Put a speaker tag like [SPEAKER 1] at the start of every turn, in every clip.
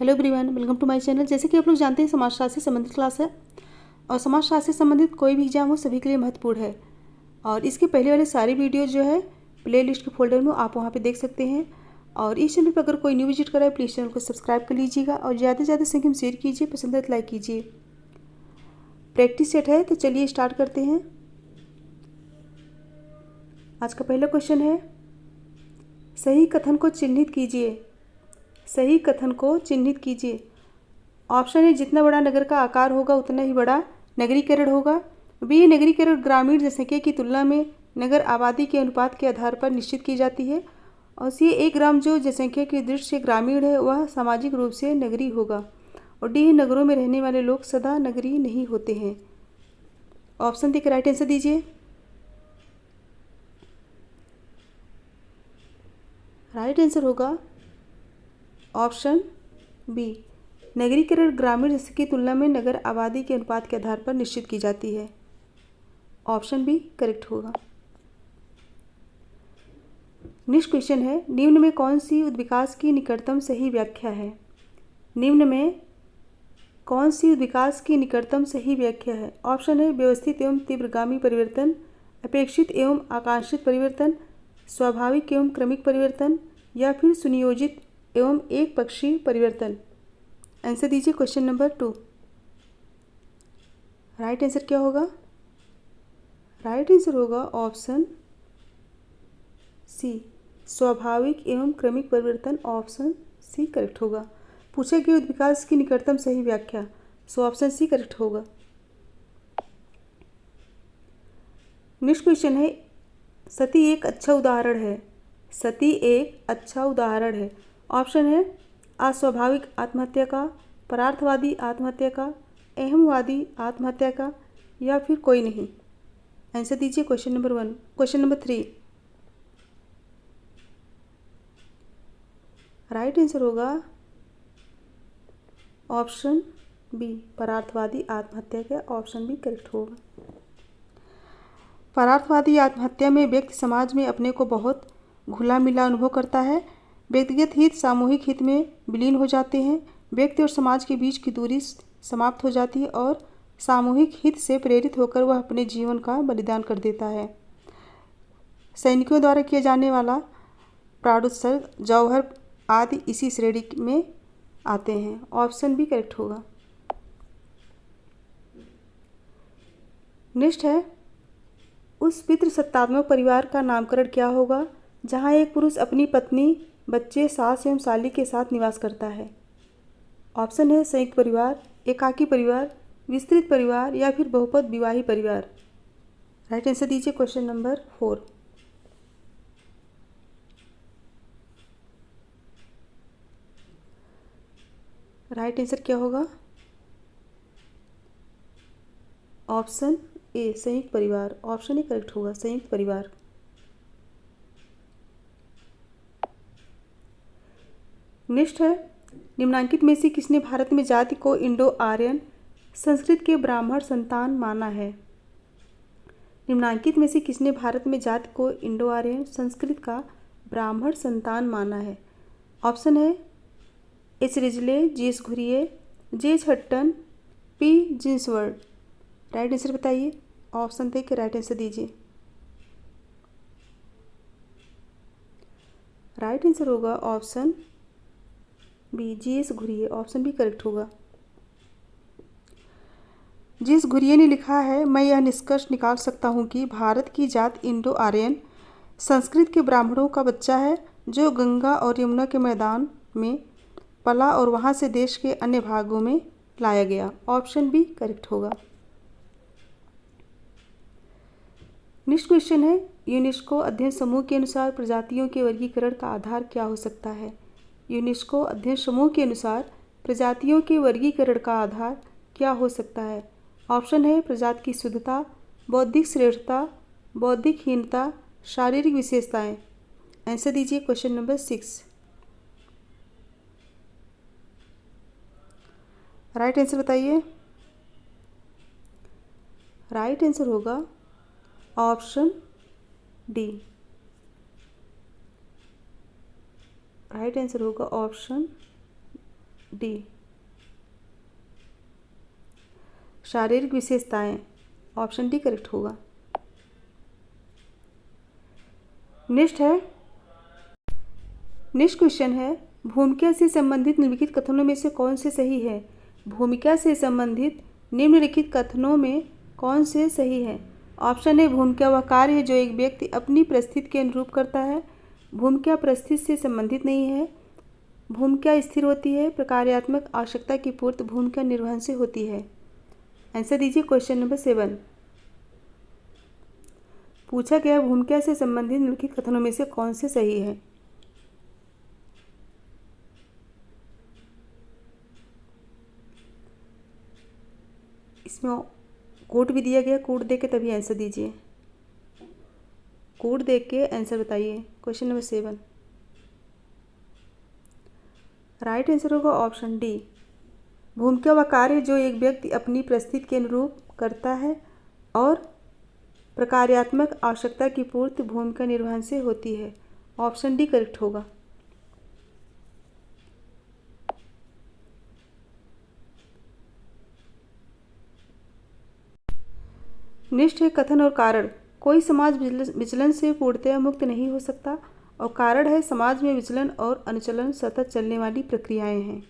[SPEAKER 1] Hello everyone, welcome to my channel. जैसे कि आप लोग जानते हैं, समाजशास्त्र से संबंधित क्लास है और समाजशास्त्र से संबंधित कोई भी एग्जाम हो सभी के लिए महत्वपूर्ण है। और इसके पहले वाले सारी वीडियो जो है प्लेलिस्ट के फोल्डर में आप वहाँ पे देख सकते हैं। और इस चैनल पर अगर कोई न्यू विजिट करा है प्लीज़ चैनल को सब्सक्राइब कर लीजिएगा और ज़्यादा से ज़्यादा संख्या में शेयर कीजिए, पसंद है तो लाइक कीजिए। प्रैक्टिस सेट है तो चलिए स्टार्ट करते हैं। आज का पहला क्वेश्चन है, सही कथन को चिन्हित कीजिए। सही कथन को चिन्हित कीजिए। ऑप्शन है, जितना बड़ा नगर का आकार होगा उतना ही बड़ा नगरीकरण होगा। बी, नगरीकरण ग्रामीण जनसंख्या की तुलना में नगर आबादी के अनुपात के आधार पर निश्चित की जाती है। और सी, एक ग्राम जो जनसंख्या की दृष्टि से ग्रामीण है वह सामाजिक रूप से नगरीय होगा। और डी, नगरों में रहने वाले लोग सदा नगरीय नहीं होते हैं। ऑप्शन देकर राइट आंसर दीजिए। राइट आंसर होगा ऑप्शन बी, नगरीकरण ग्रामीण जनसंख्या की तुलना में नगर आबादी के अनुपात के आधार पर निश्चित की जाती है। ऑप्शन बी करेक्ट होगा। नेक्स्ट क्वेश्चन है, निम्न में कौन सी उद्विकास की निकटतम सही व्याख्या है। निम्न में कौन सी उद्विकास की निकटतम सही व्याख्या है। ऑप्शन है, व्यवस्थित एवं तीव्रगामी परिवर्तन, अपेक्षित एवं आकांक्षित परिवर्तन, स्वाभाविक एवं क्रमिक परिवर्तन, या फिर सुनियोजित एवं एक पक्षीय परिवर्तन। आंसर दीजिए क्वेश्चन नंबर 2। राइट आंसर क्या होगा। राइट आंसर होगा ऑप्शन सी, स्वाभाविक एवं क्रमिक परिवर्तन। ऑप्शन सी करेक्ट होगा। पूछा गया उद्विकास की निकटतम सही व्याख्या, सो ऑप्शन सी करेक्ट होगा। नेक्स्ट क्वेश्चन है, सती एक अच्छा उदाहरण है। सती एक अच्छा उदाहरण है। ऑप्शन है, अस्वाभाविक आत्महत्या का, परार्थवादी आत्महत्या का, अहमवादी आत्महत्या का, या फिर कोई नहीं। आंसर दीजिए question number 1। Question number 3। Right answer होगा ऑप्शन बी, परार्थवादी आत्महत्या का। ऑप्शन बी करेक्ट होगा। परार्थवादी आत्महत्या में व्यक्ति समाज में अपने को बहुत घुला मिला अनुभव करता है। व्यक्तिगत हित सामूहिक हित में विलीन हो जाते हैं। व्यक्ति और समाज के बीच की दूरी समाप्त हो जाती है और सामूहिक हित से प्रेरित होकर वह अपने जीवन का बलिदान कर देता है। सैनिकों द्वारा किया जाने वाला प्राणोत्सर्ग, जौहर आदि इसी श्रेणी में आते हैं। ऑप्शन बी करेक्ट होगा। नेक्स्ट है, उस पितृसत्तात्मक परिवार का नामकरण क्या होगा जहां एक पुरुष अपनी पत्नी, बच्चे, सास एवं साली के साथ निवास करता है। ऑप्शन है, संयुक्त परिवार, एकाकी परिवार, विस्तृत परिवार, या फिर बहुपद विवाही परिवार। राइट आंसर दीजिए क्वेश्चन नंबर 4। राइट आंसर क्या होगा। ऑप्शन ए, संयुक्त परिवार। ऑप्शन ए करेक्ट होगा, संयुक्त परिवार। नेक्स्ट है, निम्नांकित में से किसने भारत में जाति को इंडो आर्यन संस्कृत के ब्राह्मण संतान माना है। निम्नांकित में से किसने भारत में जाति को इंडो आर्यन संस्कृत का ब्राह्मण संतान माना है। ऑप्शन है, H Risley, G S Ghurye, J Hutton, P Ginsward. Right answer बताइए। ऑप्शन दे के राइट आंसर दीजिए। राइट आंसर होगा option B, G S Ghurye. Option B correct होगा। जी एस घुरिये ने लिखा है, मैं यह निष्कर्ष निकाल सकता हूँ कि भारत की जात इंडो आर्यन संस्कृत के ब्राह्मणों का बच्चा है जो गंगा और यमुना के मैदान में पला और वहाँ से देश के अन्य भागों में लाया गया। ऑप्शन बी करेक्ट होगा। नेक्स्ट क्वेश्चन है, यूनेस्को अध्ययन समूह के अनुसार प्रजातियों के वर्गीकरण का आधार क्या हो सकता है। यूनेस्को अध्ययन समूह के अनुसार प्रजातियों के वर्गीकरण का आधार क्या हो सकता है। ऑप्शन है, प्रजाति की शुद्धता, बौद्धिक श्रेष्ठता, बौद्धिक हीनता, शारीरिक विशेषताएं। आंसर दीजिए क्वेश्चन नंबर 6। राइट आंसर बताइए। राइट आंसर होगा ऑप्शन डी। राइट आंसर होगा ऑप्शन डी शारीरिक विशेषताएं, ऑप्शन डी करेक्ट होगा। नेक्स्ट क्वेश्चन है, भूमिका से संबंधित निम्नलिखित कथनों में से कौन से सही है? भूमिका से संबंधित निम्नलिखित कथनों में कौन से सही है? ऑप्शन ए, भूमिका वह कार्य है जो एक व्यक्ति अपनी परिस्थिति के अनुरूप करता है। भूमिका परिस्थिति से संबंधित नहीं है। भूमिका स्थिर होती है। प्रकार्यात्मक आवश्यकता की पूर्ति भूमिका निर्वहन से होती है। आंसर दीजिए क्वेश्चन नंबर 7। पूछा गया भूमिका से संबंधित निम्नलिखित कथनों में से कौन से सही है? इसमें कोड भी दिया गया, कोड देख के तभी आंसर दीजिए। कोड देख के आंसर बताइए। क्वेश्चन नंबर 7 राइट आंसर होगा ऑप्शन डी। भूमिका वह कार्य जो एक व्यक्ति अपनी परिस्थिति के अनुरूप करता है और प्रकार्यात्मक आवश्यकता की पूर्ति भूमिका निर्वहन से होती है। ऑप्शन डी करेक्ट होगा। नेक्स्ट है कथन और कारण। कोई समाज विचलन से पूर्णतया मुक्त नहीं हो सकता और कारण है समाज में विचलन और अनुचलन सतत चलने वाली प्रक्रियाएं हैं।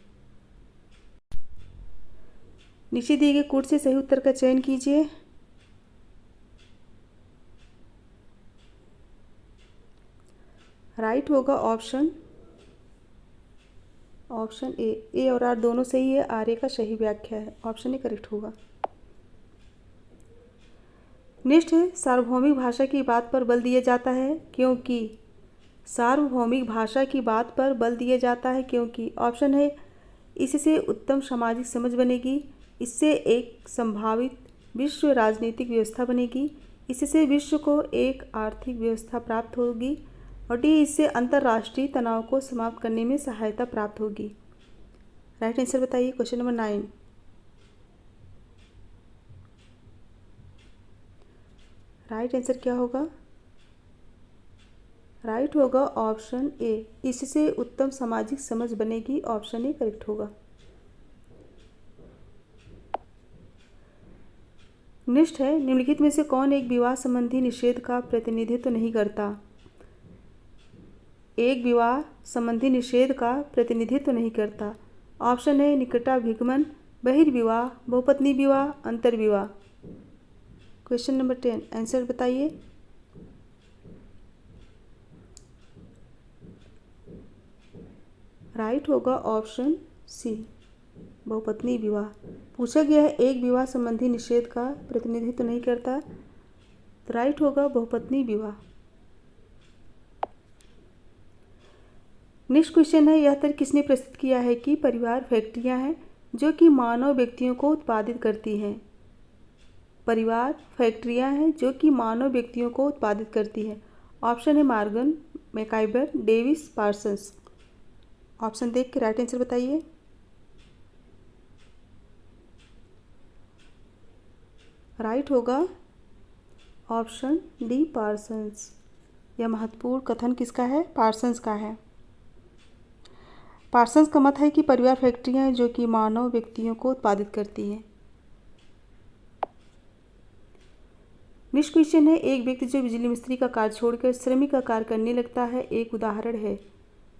[SPEAKER 1] नीचे दिए गए कोड से सही उत्तर का चयन कीजिए। राइट होगा ऑप्शन ए और आर दोनों सही है। आर ए का सही व्याख्या है। ऑप्शन ए करेक्ट होगा। नेक्स्ट है, सार्वभौमिक भाषा की बात पर बल दिया जाता है क्योंकि। सार्वभौमिक भाषा की बात पर बल दिया जाता है क्योंकि। ऑप्शन है, इससे उत्तम सामाजिक समझ बनेगी, इससे एक संभावित विश्व राजनीतिक व्यवस्था बनेगी, इससे विश्व को एक आर्थिक व्यवस्था प्राप्त होगी, और डी, इससे अंतर्राष्ट्रीय तनाव को समाप्त करने में सहायता प्राप्त होगी। राइट आंसर बताइए क्वेश्चन नंबर 9। राइट आंसर क्या होगा? राइट होगा ऑप्शन ए, इससे उत्तम सामाजिक समझ बनेगी। ऑप्शन ए करेक्ट होगा। नेक्स्ट है, निम्नलिखित में से कौन एक विवाह संबंधी निषेध का प्रतिनिधित्व नहीं करता? एक विवाह संबंधी निषेध का प्रतिनिधित्व नहीं करता। ऑप्शन है, निकटाभिगमन, बहिर्विवाह, बहुपत्नी विवाह, अंतर्विवाह। क्वेश्चन नंबर 10 आंसर बताइए। राइट होगा ऑप्शन सी, बहुपत्नी विवाह। पूछा गया है एक विवाह संबंधी निषेध का प्रतिनिधित्व नहीं करता, तो राइट होगा बहुपत्नी विवाह। नेक्स्ट क्वेश्चन है, यह तर्क किसने प्रस्तुत किया है कि परिवार फैक्ट्रियां हैं जो कि मानव व्यक्तियों को उत्पादित करती हैं? परिवार फैक्ट्रियां हैं जो कि मानव व्यक्तियों को उत्पादित करती हैं। ऑप्शन है, मॉर्गन, मैकाइबर, डेविस, पार्सन्स। ऑप्शन देख के राइट आंसर बताइए। राइट होगा ऑप्शन डी, पार्सन्स। यह महत्वपूर्ण कथन किसका है? पार्सन्स का है। पार्सन्स का मत है कि परिवार फैक्ट्रियां हैं जो कि मानव व्यक्तियों को उत्पादित करती हैं। नेक्स्ट क्वेश्चन है, एक व्यक्ति जो बिजली मिस्त्री का कार्य छोड़कर श्रमिक का कार्य करने लगता है, एक उदाहरण है।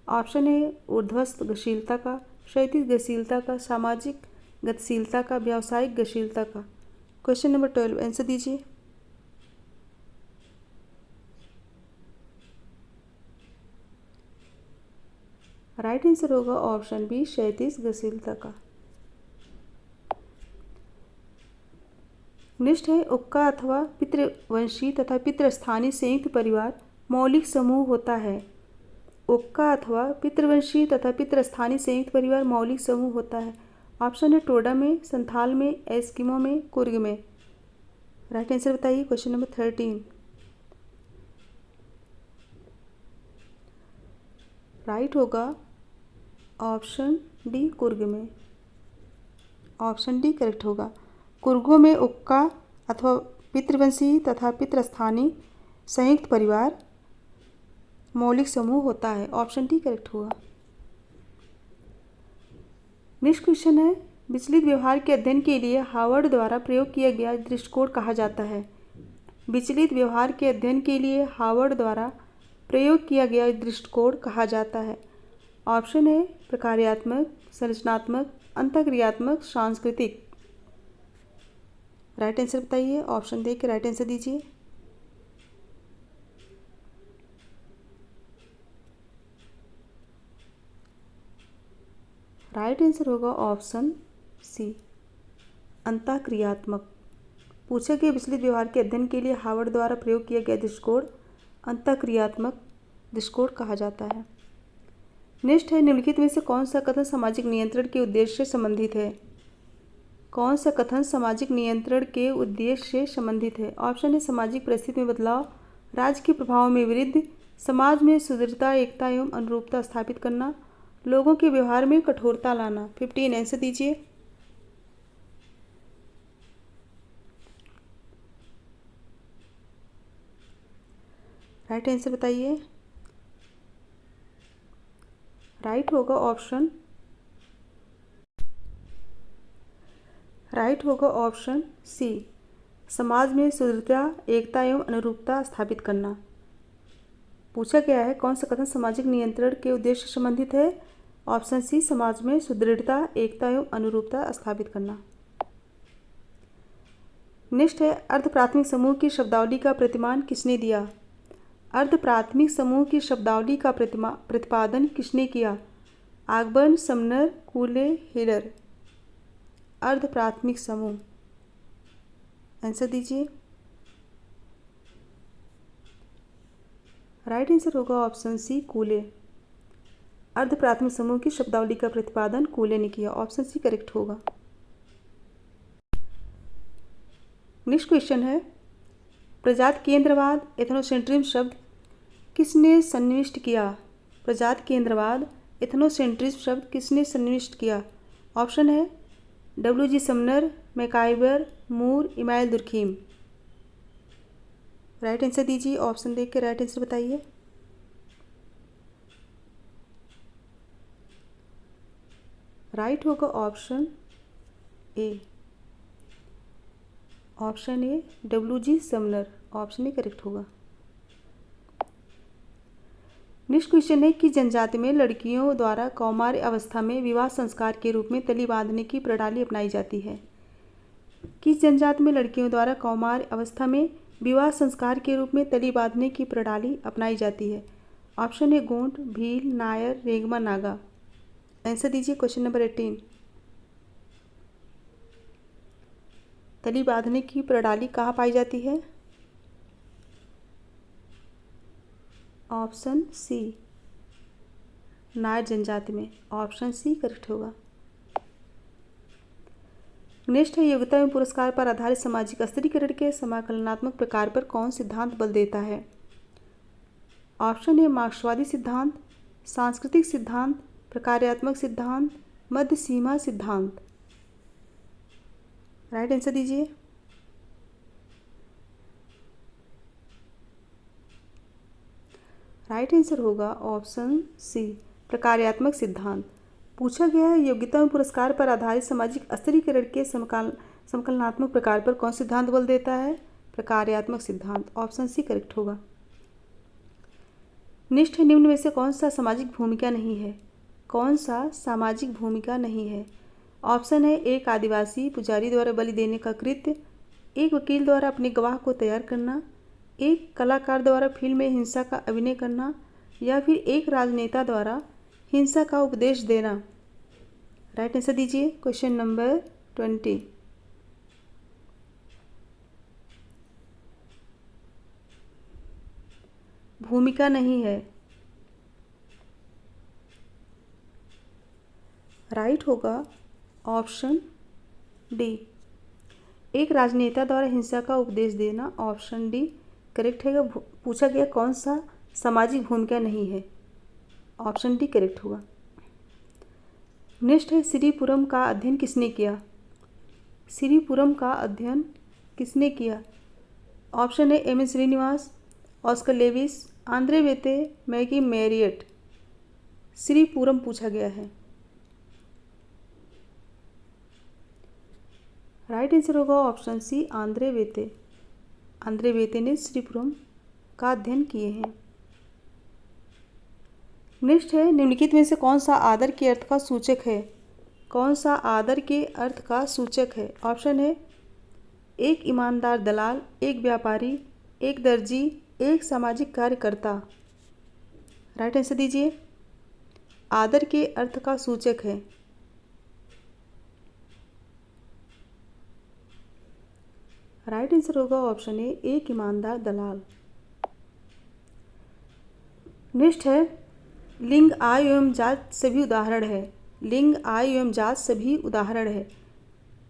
[SPEAKER 1] ऑप्शन है, ऊर्ध्वस्थ गतिशीलता का, क्षैतिज गतिशीलता का, सामाजिक गतिशीलता का, व्यावसायिक गतिशीलता का। क्वेश्चन नंबर 12 आंसर दीजिए। राइट आंसर होगा ऑप्शन बी, क्षैतिज गतिशीलता का। नेक्स्ट है, उक्का अथवा पितृवंशी तथा पितृस्थानीय संयुक्त परिवार मौलिक समूह होता है। उक्का अथवा पितृवंशी तथा पितृस्थानीय संयुक्त परिवार मौलिक समूह होता है। ऑप्शन है, टोडा में, संथाल में, एस्किमो में, कुर्ग में। राइट आंसर बताइए क्वेश्चन नंबर 13। राइट होगा ऑप्शन डी, कुर्ग में। ऑप्शन डी करेक्ट होगा। कुर्गों में उक्का अथवा पितृवंशी तथा पितृस्थानीय संयुक्त परिवार मौलिक समूह होता है। ऑप्शन डी करेक्ट होगा। नेक्स्ट क्वेश्चन है, विचलित व्यवहार के अध्ययन के लिए हार्वर्ड द्वारा प्रयोग किया गया दृष्टिकोण कहा जाता है। विचलित व्यवहार के अध्ययन के लिए हार्वर्ड द्वारा प्रयोग किया गया दृष्टिकोण कहा जाता है। ऑप्शन है प्रकार्यात्मक, संरचनात्मक, अंतःक्रियात्मक, सांस्कृतिक। राइट आंसर बताइए, ऑप्शन देख के राइट आंसर दीजिए। राइट आंसर होगा ऑप्शन सी, अंतःक्रियात्मक। पूछा गया विचलित व्यवहार के अध्ययन के लिए हार्वर्ड द्वारा प्रयोग किया गया दृष्टिकोण अंतःक्रियात्मक दृष्टिकोण कहा जाता है। नेक्स्ट है, निम्नलिखित में से कौन सा कथन सामाजिक नियंत्रण के उद्देश्य से संबंधित है? कौन सा कथन सामाजिक नियंत्रण के उद्देश्य से संबंधित है? ऑप्शन है सामाजिक परिस्थिति में बदलाव, राज्य के प्रभाव में वृद्धि, समाज में सुदृढ़ता, एकता एवं अनुरूपता स्थापित करना, लोगों के व्यवहार में कठोरता लाना। 15 आंसर दीजिए। राइट आंसर बताइए। राइट होगा ऑप्शन सी, समाज में सुदृढ़ता, एकता एवं अनुरूपता स्थापित करना। पूछा गया है कौन सा कथन सामाजिक नियंत्रण के उद्देश्य से संबंधित है? ऑप्शन सी, समाज में सुदृढ़ता, एकता एवं अनुरूपता स्थापित करना। नेक्स्ट है, अर्ध प्राथमिक समूह की शब्दावली का प्रतिमान किसने दिया? अर्ध प्राथमिक समूह की शब्दावली का प्रतिपादन किसने किया? ऑकबर्न, समनर, कूले, हिलर। अर्ध प्राथमिक समूह, आंसर दीजिए। राइट आंसर होगा ऑप्शन सी, कूले। अर्ध प्राथमिक समूह की शब्दावली का प्रतिपादन कूले ने किया। ऑप्शन सी करेक्ट होगा। नेक्स्ट क्वेश्चन है, प्रजाति केंद्रवाद एथनोसेंट्रिज्म शब्द किसने सन्निविष्ट किया? प्रजाति केंद्रवाद एथनोसेंट्रिज्म शब्द किसने सन्निविष्ट किया? ऑप्शन है W.G. समनर, मैकाइवर, मूर, इमाइल दुर्खीम। राइट आंसर दीजिए, ऑप्शन देख के राइट आंसर बताइए। राइट होगा option A, W.G. Sumner. Option A correct होगा। नेक्स्ट क्वेश्चन है कि जनजाति में लड़कियों द्वारा कौमार्य अवस्था में विवाह संस्कार के रूप में तली बांधने की प्रणाली अपनाई जाती है। किस जनजाति में लड़कियों द्वारा कौमार्य अवस्था में विवाह संस्कार के रूप में तली बांधने की प्रणाली अपनाई जाती है? ऑप्शन है गोंड, भील, नायर, रेंगमा, नागा। आंसर दीजिए क्वेश्चन नंबर 18। तली बांधने की प्रणाली कहाँ पाई जाती है? ऑप्शन सी, नायर जनजाति में। ऑप्शन सी करेक्ट होगा। नेक्स्ट है, योग्यता एवं पुरस्कार पर आधारित सामाजिक स्थिरीकरण के समाकलनात्मक प्रकार पर कौन सिद्धांत बल देता है? ऑप्शन है मार्क्सवादी सिद्धांत, सांस्कृतिक सिद्धांत, प्रकार्यात्मक सिद्धांत, मध्य सीमा सिद्धांत। राइट आंसर दीजिए। राइट आंसर होगा ऑप्शन सी, प्रकार्यात्मक सिद्धांत। पूछा गया है योग्यता एवं पुरस्कार पर आधारित सामाजिक स्थिरीकरण के समकलनात्मक प्रकार पर कौन सिद्धांत बल देता है? प्रकार्यात्मक सिद्धांत। ऑप्शन सी करेक्ट होगा। नेक्स्ट है, निम्न में से कौन सा सामाजिक भूमिका नहीं है? कौन सा सामाजिक भूमिका नहीं है? ऑप्शन है एक आदिवासी पुजारी द्वारा बलि देने का कृत्य, एक वकील द्वारा अपने गवाह को तैयार करना, एक कलाकार द्वारा फिल्म में हिंसा का अभिनय करना, या फिर एक राजनेता द्वारा हिंसा का उपदेश देना। राइट आंसर दीजिए क्वेश्चन नंबर 20। भूमिका नहीं है। राइट होगा ऑप्शन डी, एक राजनेता द्वारा हिंसा का उपदेश देना। ऑप्शन डी करेक्ट है। पूछा गया कौन सा सामाजिक भूमिका नहीं है? ऑप्शन डी करेक्ट होगा। नेक्स्ट है, श्रीपुरम का अध्ययन किसने किया? श्रीपुरम का अध्ययन किसने किया? ऑप्शन है M N. Srinivas, Oscar Lewis, Andre Beteille, McKim Marriott. Sripuram पूछा गया है। राइट आंसर होगा ऑप्शन सी आंद्रे बेते। आंद्रे बेते ने श्रीपुरम का अध्ययन किए हैं। नेक्स्ट है, निम्नलिखित में से कौन सा आदर के अर्थ का सूचक है? कौन सा आदर के अर्थ का सूचक है? ऑप्शन है एक ईमानदार दलाल, एक व्यापारी, एक दर्जी, एक सामाजिक कार्यकर्ता। राइट आंसर दीजिए। आदर के अर्थ का सूचक है। राइट आंसर होगा ऑप्शन ए एक ईमानदार दलाल। नेक्स्ट है, लिंग, आयु एवं जात सभी उदाहरण है। लिंग, आयु एवं जात सभी उदाहरण है।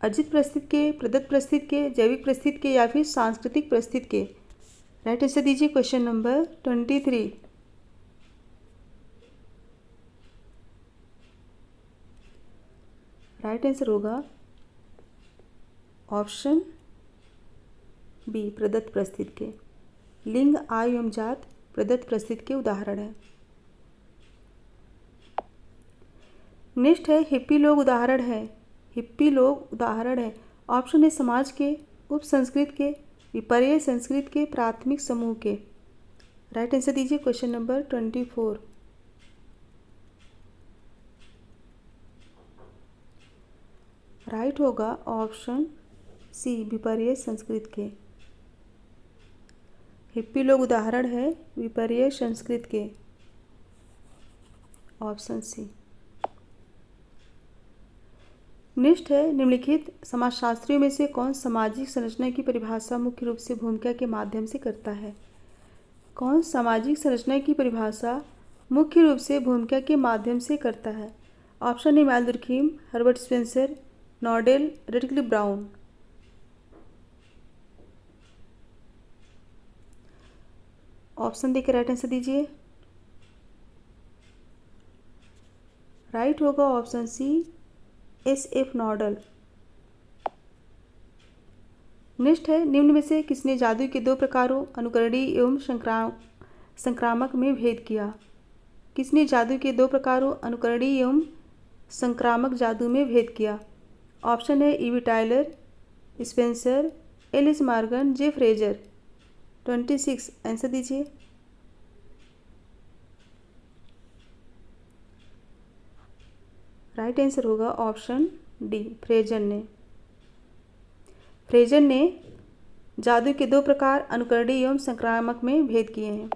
[SPEAKER 1] अर्जित परिस्थिति के, प्रदत्त परिस्थिति के, जैविक परिस्थिति के या फिर सांस्कृतिक परिस्थिति के। राइट आंसर दीजिए क्वेश्चन नंबर 23। राइट आंसर होगा ऑप्शन बी प्रदत्त परिस्थिति के। लिंग, आयु एवं जात प्रदत्त परिस्थिति के उदाहरण है। नेक्स्ट है, हिप्पी लोग उदाहरण है। हिप्पी लोग उदाहरण है। ऑप्शन है समाज के, उप संस्कृति के, विपर्य संस्कृति के, प्राथमिक समूह के। राइट आंसर दीजिए क्वेश्चन नंबर 24। राइट होगा ऑप्शन सी विपर्य संस्कृति के। हिप्पी लोग उदाहरण है विपर्य संस्कृति के। Option C. नेक्स्ट है, निम्नलिखित समाजशास्त्रियों में से कौन सामाजिक संरचना की परिभाषा मुख्य रूप से भूमिका के माध्यम से करता है? कौन सामाजिक संरचना की परिभाषा मुख्य रूप से भूमिका के माध्यम से करता है? Option A Emmanuel Durkheim, Herbert Spencer, Nadel, Radcliffe Brown. Option देकर राइट आंसर दीजिए। राइट होगा option C S F. Nadel. Next है, निम्न में से किसने जादू के दो प्रकारों अनुकरणीय एवं संक्रामक में भेद किया? किसने जादू के दो प्रकारों अनुकरणीय एवं संक्रामक जादू में भेद किया? ऑप्शन है E B Tylor, Spencer, Lewis Morgan, J Frazer. 26 answer दीजिए। राइट आंसर होगा ऑप्शन डी फ्रेजर ने। फ्रेजर ने जादू के दो प्रकार अनुकरणीय एवं संक्रामक में भेद किए हैं।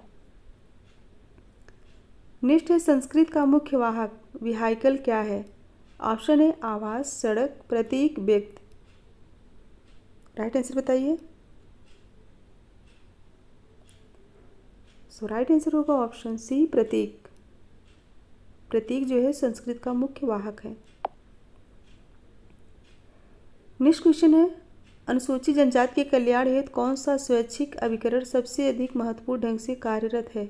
[SPEAKER 1] नेक्स्ट है, संस्कृत का मुख्य वाहक व्हीकल क्या है? ऑप्शन है आवाज, सड़क, प्रतीक, व्यक्ति। राइट आंसर बताइए। सो राइट आंसर होगा ऑप्शन सी प्रतीक। प्रतीक जो है संस्कृत का मुख्य वाहक है। नेक्स्ट क्वेश्चन है, अनुसूचित जनजाति के कल्याण हेतु कौन सा स्वैच्छिक अभिकरण सबसे अधिक महत्वपूर्ण ढंग से कार्यरत है?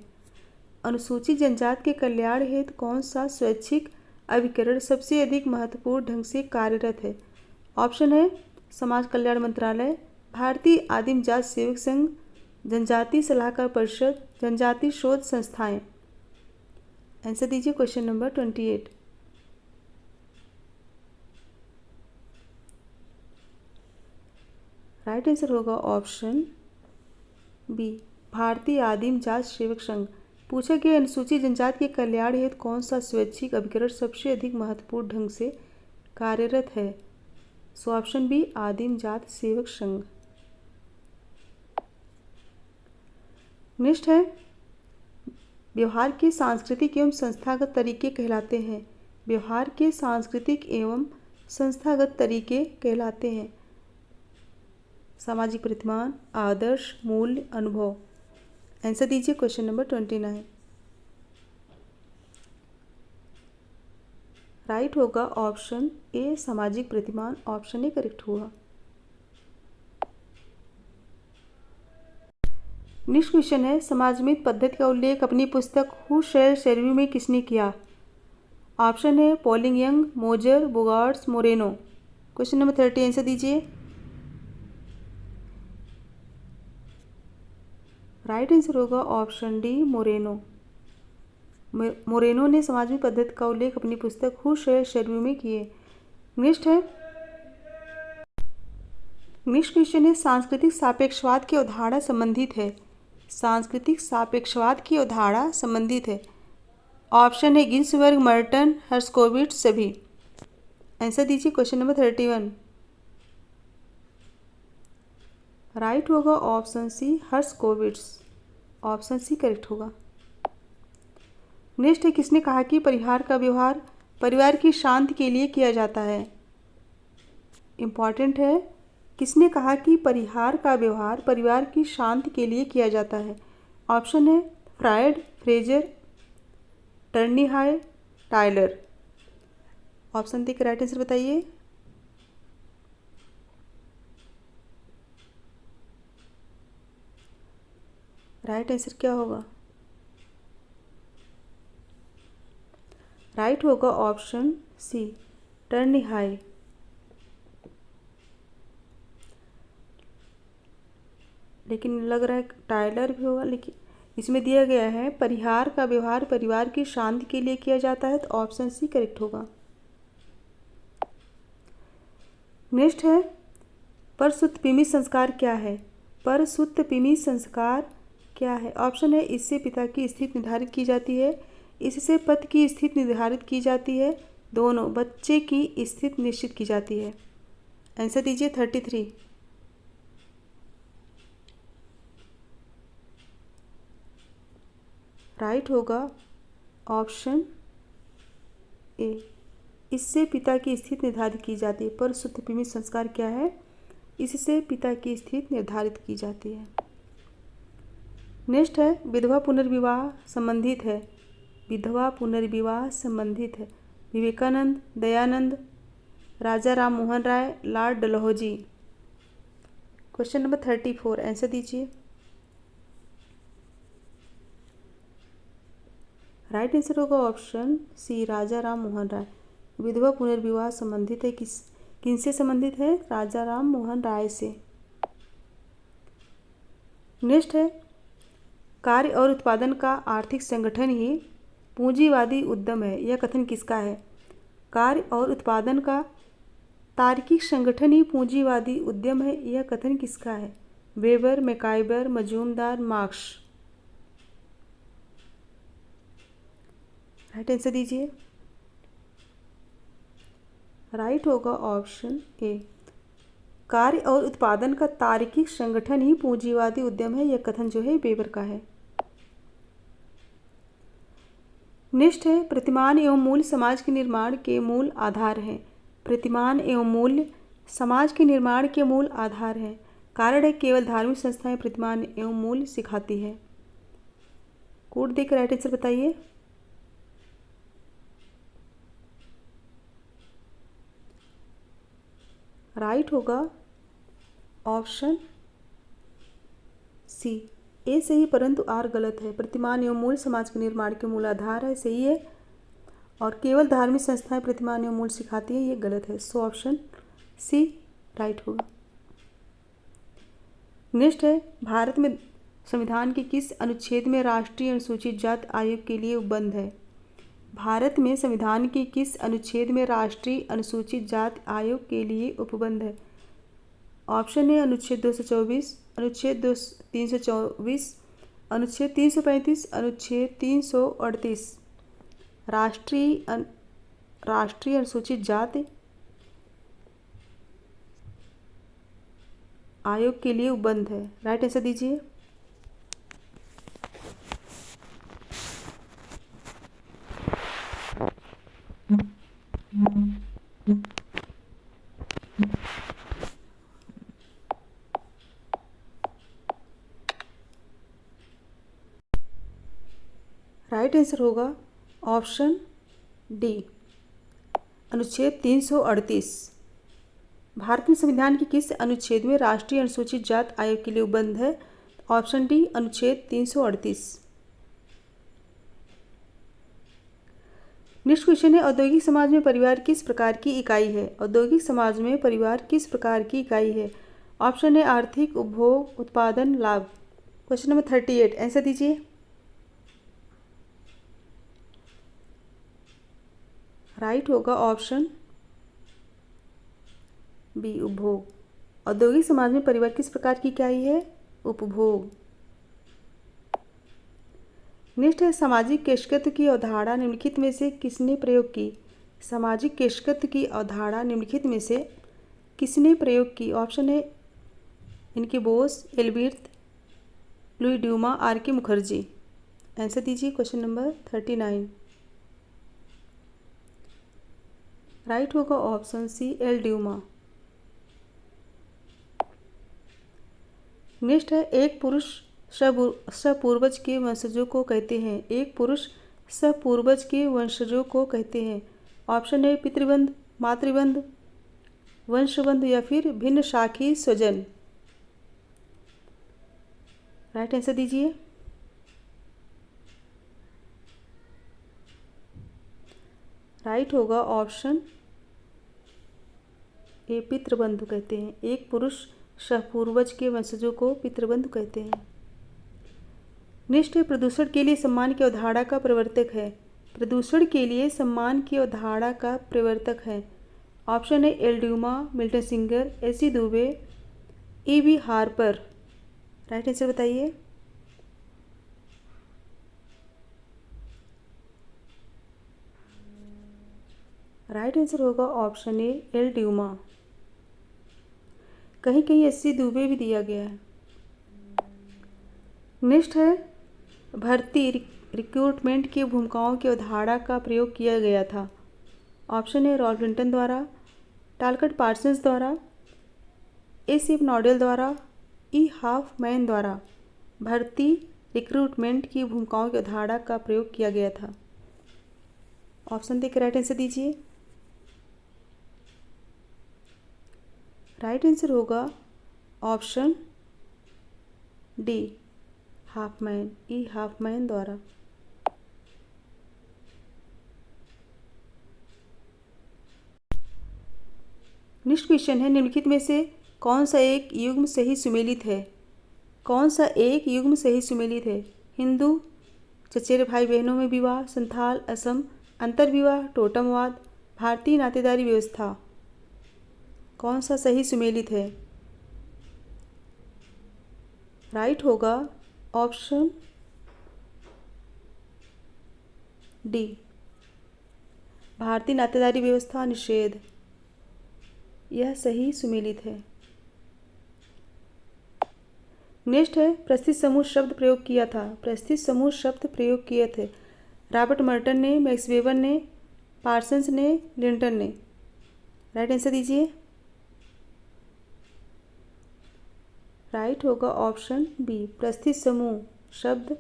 [SPEAKER 1] अनुसूचित जनजाति के कल्याण हेतु कौन सा स्वैच्छिक अभिकरण सबसे अधिक महत्वपूर्ण ढंग से कार्यरत है? ऑप्शन है समाज कल्याण मंत्रालय, भारतीय आदिम जाति सेवक संघ, जनजाति सलाहकार परिषद, जनजाति शोध संस्थाएं। आंसर दीजिए क्वेश्चन नंबर 28। राइट आंसर होगा ऑप्शन बी भारतीय आदिम जाति सेवक संघ। पूछा गया अनुसूचित जनजाति के कल्याण हेतु कौन सा स्वैच्छिक अभिकरण सबसे अधिक महत्वपूर्ण ढंग से कार्यरत है? सो ऑप्शन बी आदिम जाति सेवक संघ। नेक्स्ट है, व्यवहार के सांस्कृतिक एवं संस्थागत तरीके कहलाते हैं। व्यवहार के सांस्कृतिक एवं संस्थागत तरीके कहलाते हैं सामाजिक प्रतिमान, आदर्श, मूल्य, अनुभव। आंसर दीजिए क्वेश्चन नंबर 29। राइट होगा ऑप्शन ए सामाजिक प्रतिमान। ऑप्शन ए करेक्ट हुआ। नेक्स्ट क्वेश्चन है, समाजमित पद्धति का उल्लेख अपनी पुस्तक हु शेल रिव्यू में किसने किया? ऑप्शन है पॉलिंग यंग, मोजर, बोगार्ट्स, मोरेनो। क्वेश्चन नंबर 30 आंसर दीजिए। राइट आंसर होगा ऑप्शन डी मोरेनो। मोरेनो ने समाजमित पद्धति का उल्लेख अपनी पुस्तक हु शेल रिव्यू में किए। नेक्स्ट है, नेक्स्ट क्वेश्चन है सांस्कृतिक सापेक्षवाद की अवधारणा संबंधित है। सांस्कृतिक सापेक्षवाद की अवधारणा संबंधित है। ऑप्शन है गिन्सबर्ग, मर्टन, हर्स्कोविट्ज, सभी। आंसर दीजिए क्वेश्चन नंबर 31। राइट होगा option C Herskovits. Option C correct होगा। नेक्स्ट है किसने कहा कि परिहार का व्यवहार परिवार की शांति के लिए किया जाता है। इम्पॉर्टेंट है, किसने कहा कि परिहार का व्यवहार परिवार की शांति के लिए किया जाता है। ऑप्शन है फ्रायड, फ्रेजर, टर्निहाय, टायलर। ऑप्शन डी का राइट आंसर बताइए। राइट आंसर क्या होगा? राइट होगा ऑप्शन सी टर्निहाय। लेकिन लग रहा है टायलर भी होगा, लेकिन इसमें दिया गया है परिहार का व्यवहार परिवार की शांति के लिए किया जाता है, तो ऑप्शन सी करेक्ट होगा। नेक्स्ट है परसुत्पिमी संस्कार क्या है। परसुत्पिमी संस्कार क्या है? ऑप्शन है इससे पिता की स्थिति निर्धारित की जाती है, इससे पति की स्थिति निर्धारित की जाती है, दोनों, बच्चे की स्थिति निश्चित की जाती है। आंसर दीजिए 33। राइट होगा ऑप्शन ए, इससे पिता की स्थिति निर्धारित की जाती है। परसुत्पिमी संस्कार क्या है? इससे पिता की स्थिति निर्धारित की जाती है। नेक्स्ट है विधवा पुनर्विवाह संबंधित है। विधवा पुनर्विवाह संबंधित है। Vivekananda, Dayananda, Raja Ram Mohan Roy, lord Dalhousie. Question number 34 answer दीजिए। राइट आंसर होगा ऑप्शन सी राजा राम मोहन राय। विधवा पुनर्विवाह संबंधित है किनसे संबंधित है? राजा राम मोहन राय से। नेक्स्ट है कार्य और उत्पादन का आर्थिक संगठन ही पूंजीवादी उद्यम है, यह कथन किसका है? कार्य और उत्पादन का तार्किक संगठन ही पूंजीवादी उद्यम है, यह कथन किसका है? Weber, MacIver, Majumdar, Marx. Right answer दीजिए। राइट होगा ऑप्शन ए, कार्य और उत्पादन का तार्किक संगठन ही पूंजीवादी उद्यम है, यह कथन जो है वेबर का है। नेक्स्ट है प्रतिमान एवं मूल्य समाज के निर्माण के मूल आधार हैं। प्रतिमान एवं मूल्य समाज के निर्माण के मूल आधार हैं। कारण है केवल धार्मिक संस्थाएं प्रतिमान एवं मूल्य सिखाती है। कोड देकर राइट आंसर बताइए। राइट होगा ऑप्शन सी ए सही, परंतु आर गलत है। प्रतिमान एवं मूल्य समाज के निर्माण के मूल आधार है, सही है। और केवल धार्मिक संस्थाएं प्रतिमान एवं मूल्य सिखाती है, ये गलत है। सो ऑप्शन सी राइट होगा। नेक्स्ट है भारत में संविधान के किस अनुच्छेद में राष्ट्रीय अनुसूचित जाति आयोग के लिए उपबंध है? भारत में संविधान के किस अनुच्छेद में राष्ट्रीय अनुसूचित जाति आयोग के लिए उपबंध है? ऑप्शन है अनुच्छेद 224, अनुच्छेद 324, अनुच्छेद 335, अनुच्छेद 338। राष्ट्रीय अनुसूचित जाति आयोग के लिए उपबंध है। राइट आंसर दीजिए। राइट आंसर होगा ऑप्शन डी, अनुच्छेद 338। भारत में संविधान के किस अनुच्छेद में राष्ट्रीय अनुसूचित जाति आयोग के लिए उपबंध है? ऑप्शन डी, अनुच्छेद 338। नेक्स्ट क्वेश्चन है औद्योगिक समाज में परिवार किस प्रकार की इकाई है? औद्योगिक समाज में परिवार किस प्रकार की इकाई है? ऑप्शन है आर्थिक, उपभोग, उत्पादन, लाभ। क्वेश्चन नंबर 38 आंसर दीजिए। राइट होगा ऑप्शन बी, उपभोग। औद्योगिक समाज में परिवहन किस प्रकार की इकाई है? उपभोग। नेक्स्ट है सामाजिक केशकृत्य की अवधारणा निम्नलिखित में से किसने प्रयोग की? सामाजिक केशकृत्य की अवधारणा निम्नलिखित में से किसने प्रयोग की? ऑप्शन है इनके Bose, Albert, Louis Dumont, R K Mukherjee. Answer दीजिए क्वेश्चन नंबर 39। राइट होगा option C, L Dumont. Next है एक पुरुष सपूर्वज के वंशजों को कहते हैं। एक पुरुष सपूर्वज के वंशजों को कहते हैं। ऑप्शन है पितृबंध, मातृबंध, वंशबंध या फिर भिन्न शाखी स्वजन। राइट आंसर दीजिए। राइट होगा ऑप्शन ए, पितृबंधु कहते हैं। एक पुरुष सपूर्वज के वंशजों को पितृबंधु कहते हैं। नेक्स्ट है प्रदूषण के लिए सम्मान की अवधारणा का प्रवर्तक है। प्रदूषण के लिए सम्मान की अवधारणा का प्रवर्तक है। ऑप्शन है L Dumont, Milton Singer, A C Dube, E B Harper. Right answer बताइए। राइट आंसर होगा ऑप्शन ए, एल ड्यूमा। कहीं कहीं एसी दुबे भी दिया गया है। नेक्स्ट है भर्ती रिक्रूटमेंट की भूमिकाओं की अवधारणा का प्रयोग किया गया था। ऑप्शन है रॉल्फ लिंटन द्वारा, टालकट पार्सन्स द्वारा, ए सी नॉडेल द्वारा, ई हाफमैन द्वारा। भर्ती रिक्रूटमेंट की भूमिकाओं की अवधारणा का प्रयोग किया गया था। ऑप्शन देकर राइट आंसर दीजिए। राइट आंसर होगा ऑप्शन डी, हाफमैन, ई हाफमैन द्वारा। नेक्स्ट क्वेश्चन है निम्नलिखित में से कौन सा एक युग्म सही सुमेलित है? कौन सा एक युग्म सही सुमेलित है? हिंदू, चचेरे भाई बहनों में विवाह, संथाल, असम, अंतर्विवाह, टोटमवाद, भारतीय नातेदारी व्यवस्था। कौन सा सही सुमेलित है? राइट होगा ऑप्शन डी, भारतीय नातेदारी व्यवस्था निषेध। यह सही सुमेलित है। नेक्स्ट है प्रस्थित समूह शब्द प्रयोग किया था। प्रस्थित समूह शब्द प्रयोग किए थे रॉबर्ट मर्टन ने, मैक्स वेबर ने, पार्सन्स ने, लिंटन ने। राइट आंसर दीजिए। राइट होगा ऑप्शन बी, प्रस्थित समूह शब्द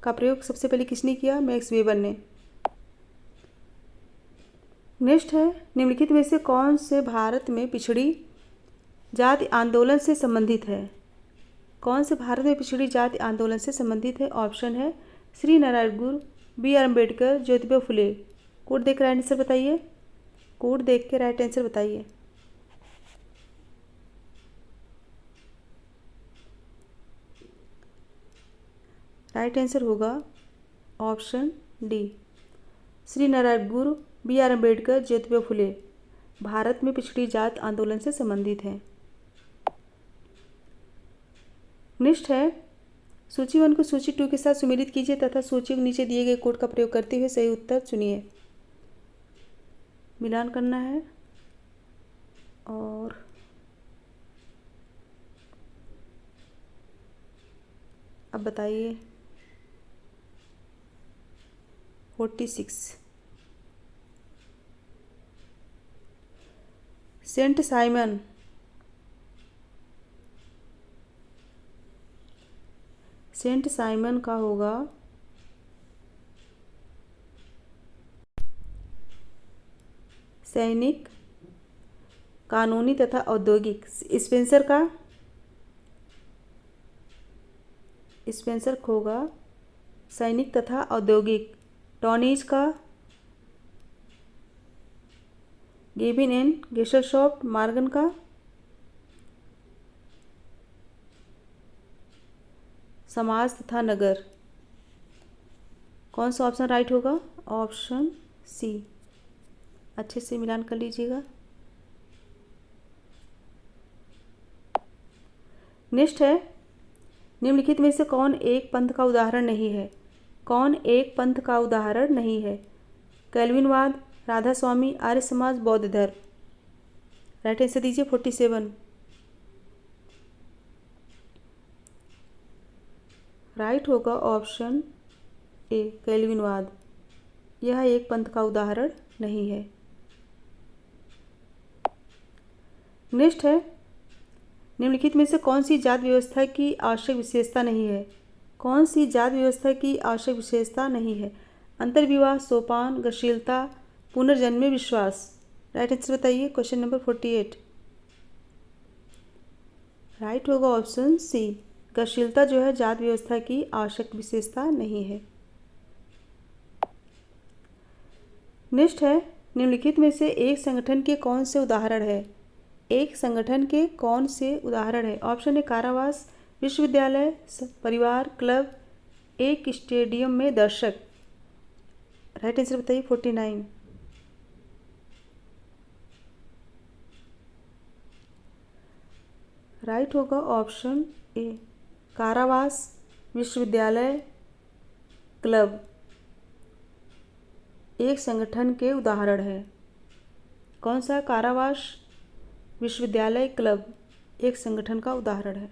[SPEAKER 1] का प्रयोग सबसे पहले किसने किया? मैक्स वेबर ने। नेक्स्ट है निम्नलिखित में से कौन से भारत में पिछड़ी जाति आंदोलन से संबंधित है? कौन से भारत में पिछड़ी जाति आंदोलन से संबंधित है? ऑप्शन है Shri Narayana Guru, B R Ambedkar, Jyotiba Phule. Code देख राइट आंसर बताइए। कोड देख के राइट आंसर बताइए। राइट आंसर होगा option D, Shri Narayana Guru, B R Ambedkar, Jyotiba Phule Bharat में पिछड़ी जात आंदोलन से संबंधित हैं। नेक्स्ट है सूची 1 को सूची 2 के साथ सुमेलित कीजिए तथा सूची को नीचे दिए गए कोड का प्रयोग करते हुए सही उत्तर चुनिए। मिलान करना है और अब बताइए। 46 सेंट साइमन। सेंट साइमन का होगा सैनिक, कानूनी तथा औद्योगिक। स्पेंसर का होगा सैनिक तथा औद्योगिक। टॉनीज का गेबिन एंड गेशलशॉफ्ट। मार्गन का समाज तथा नगर। कौन सा ऑप्शन राइट होगा? Option C. अच्छे से मिलान कर लीजिएगा। नेक्स्ट है, निम्नलिखित में से कौन एक पंथ का उदाहरण नहीं है? कौन एक पंथ का उदाहरण नहीं है? कैल्विनवाद, राधा स्वामी, आर्य समाज, बौद्ध धर्म। राइट आंसर दीजिए 47। राइट होगा ऑप्शन ए कैल्विनवाद। यह एक पंथ का उदाहरण नहीं है। नेक्स्ट है, निम्नलिखित में से कौन सी जात व्यवस्था की आवश्यक विशेषता नहीं है? कौन सी जात व्यवस्था की आवश्यक विशेषता नहीं है? अंतर्विवाह, सोपान, गतिशीलता, पुनर्जन्म में विश्वास। राइट आंसर बताइए क्वेश्चन नंबर 48। राइट होगा ऑप्शन सी, गतिशीलता जो है जात व्यवस्था की आवश्यक विशेषता नहीं है। नेक्स्ट है, निम्नलिखित में से एक संगठन के कौन से उदाहरण है? एक संगठन के कौन से उदाहरण है? ऑप्शन है कारावास, विश्वविद्यालय, परिवार, क्लब, एक स्टेडियम में दर्शक। राइट आंसर बताइए 49। राइट होगा ऑप्शन ए कारावास, विश्वविद्यालय, क्लब एक संगठन के उदाहरण है। कौन सा? कारावास, विश्वविद्यालय, क्लब एक संगठन का उदाहरण है।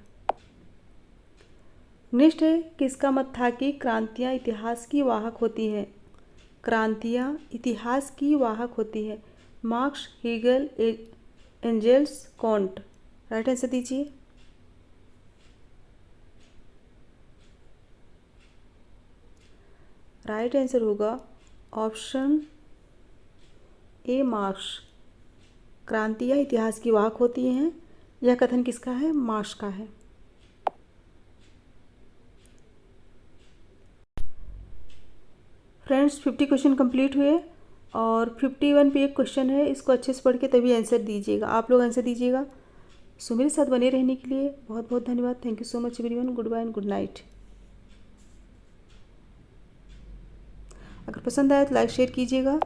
[SPEAKER 1] नेक्स्ट है, किसका मत था कि क्रांतियाँ इतिहास की वाहक होती हैं? क्रांतियाँ इतिहास की वाहक होती है। Marx, Hegel, Engels, Comte. Right answer दीजिए। राइट आंसर होगा ऑप्शन ए मार्क्स। क्रांतियाँ इतिहास की वाहक होती हैं, यह कथन किसका है? मार्क्स का है। फ्रेंड्स 50 क्वेश्चन कंप्लीट हुए और 51 पे एक क्वेश्चन है, इसको अच्छे से पढ़ के तभी आंसर दीजिएगा। आप लोग आंसर दीजिएगा। सो मेरे साथ बने रहने के लिए बहुत बहुत धन्यवाद। Thank you so much everyone. Goodbye and good night. अगर पसंद आया तो लाइक शेयर कीजिएगा।